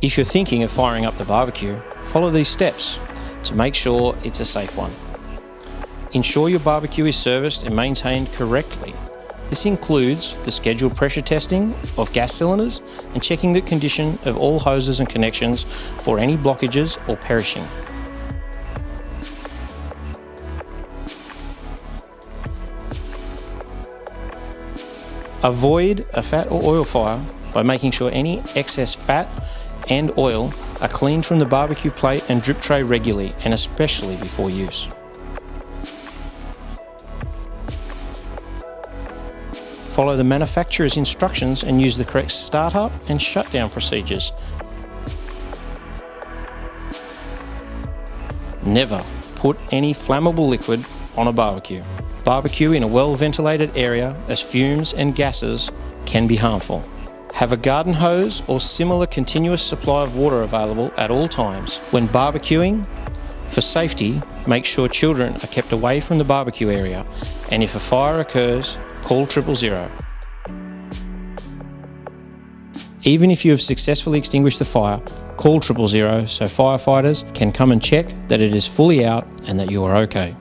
If you're thinking of firing up the barbecue, follow these steps to make sure it's a safe one. Ensure your barbecue is serviced and maintained correctly. This includes the scheduled pressure testing of gas cylinders and checking the condition of all hoses and connections for any blockages or perishing. Avoid a fat or oil fire by making sure any excess fat and oil are cleaned from the barbecue plate and drip tray regularly, and especially before use. Follow the manufacturer's instructions and use the correct startup and shutdown procedures. Never put any flammable liquid on a barbecue. Barbecue in a well-ventilated area, as fumes and gases can be harmful. Have a garden hose or similar continuous supply of water available at all times. When barbecuing, for safety, make sure children are kept away from the barbecue area, and if a fire occurs, call 000. Even if you have successfully extinguished the fire, call 000 so firefighters can come and check that it is fully out and that you are okay.